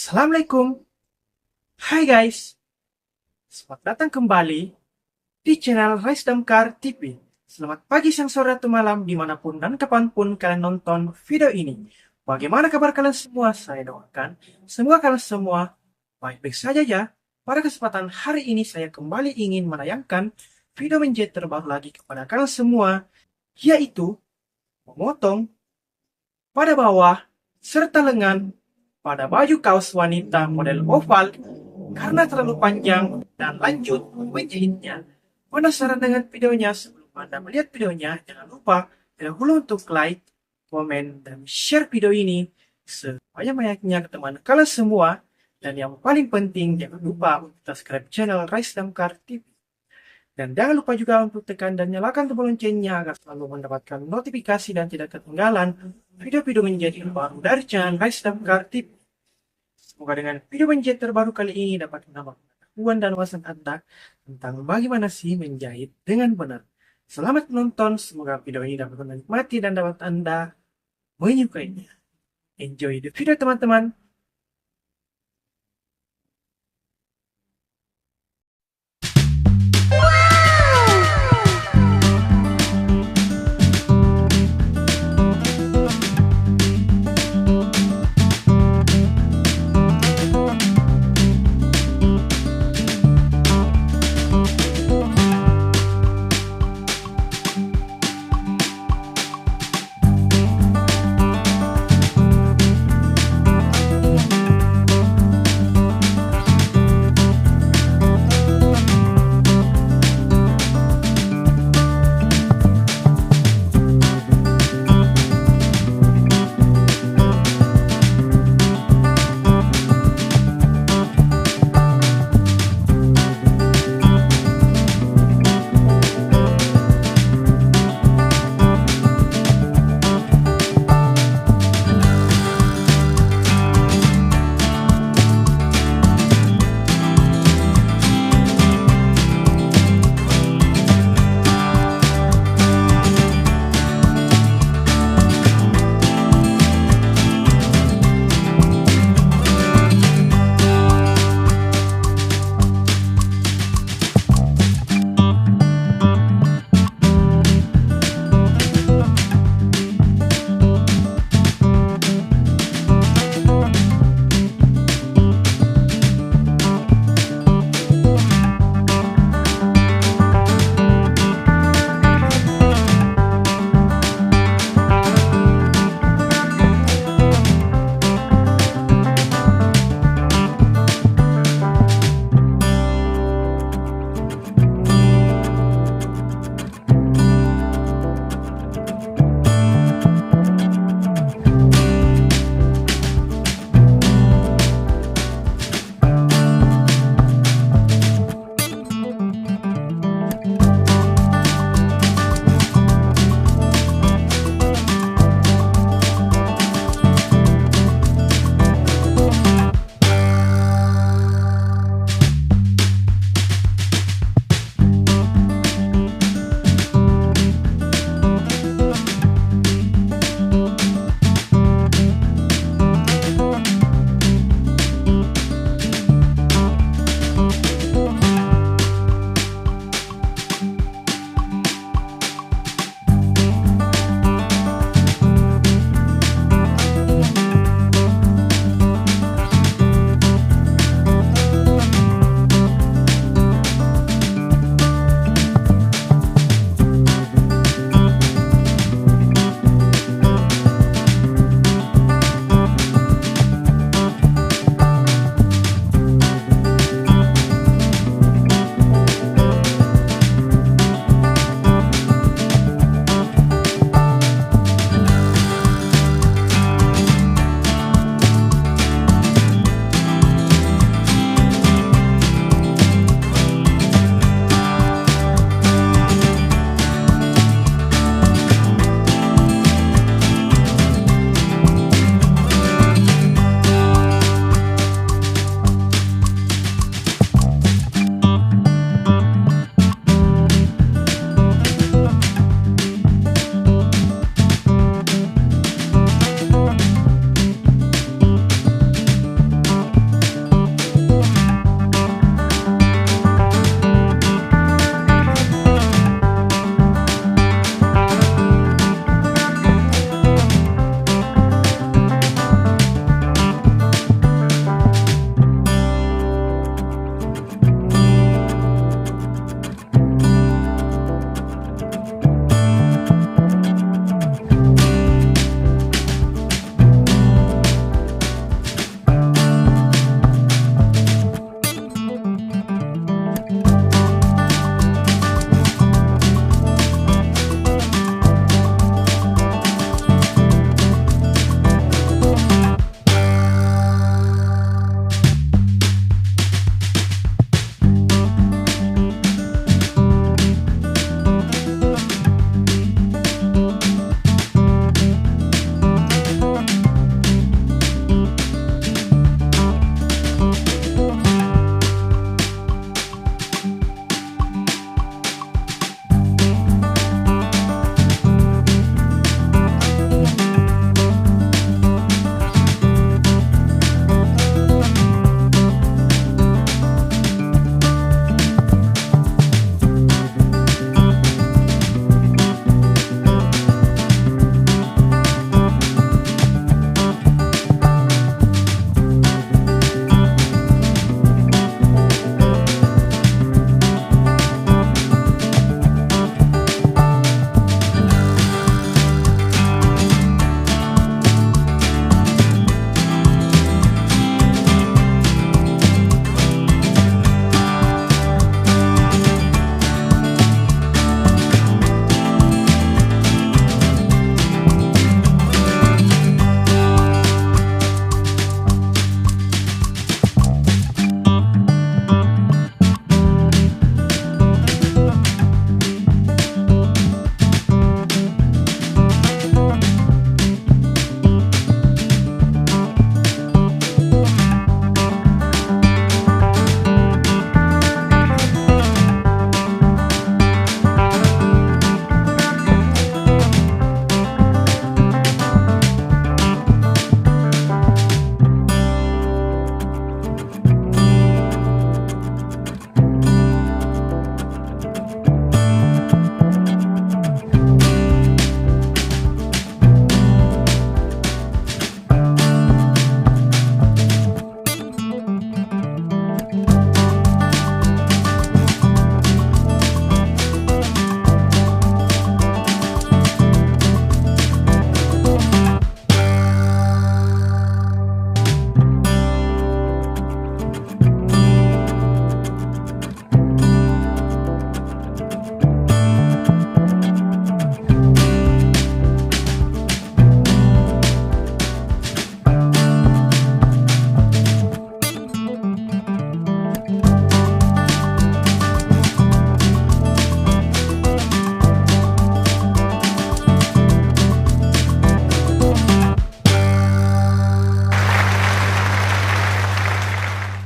Assalamualaikum. Hai guys. Selamat datang kembali di channel Rise Damkar TV. Selamat pagi, siang, sore, atau malam dimanapun dan kapanpun kalian nonton video ini. Bagaimana kabar kalian semua? Saya doakan semoga kalian semua baik-baik saja ya. Pada kesempatan hari ini saya kembali ingin menayangkan video menjahit terbaru lagi kepada kalian semua, yaitu Memotong pada bawah serta lengan pada baju kaos wanita model oval karena terlalu panjang dan lanjut menjahitnya. Penasaran dengan videonya? Sebelum Anda melihat videonya, jangan lupa dahulu untuk like, komen, dan share video ini sebanyak-banyaknya ke teman kalian semua. Dan yang paling penting, jangan lupa untuk subscribe channel Rise Damkar TV. Dan jangan lupa juga untuk tekan dan nyalakan tombol loncengnya agar selalu mendapatkan notifikasi dan tidak ketinggalan video-video menjahit terbaru dari channel Rise Damkar TV. Semoga dengan video menjahit terbaru kali ini dapat menambah pengetahuan dan wawasan Anda tentang bagaimana sih menjahit dengan benar. Selamat menonton, semoga video ini dapat menikmati dan dapat Anda menyukainya. Enjoy the video teman-teman.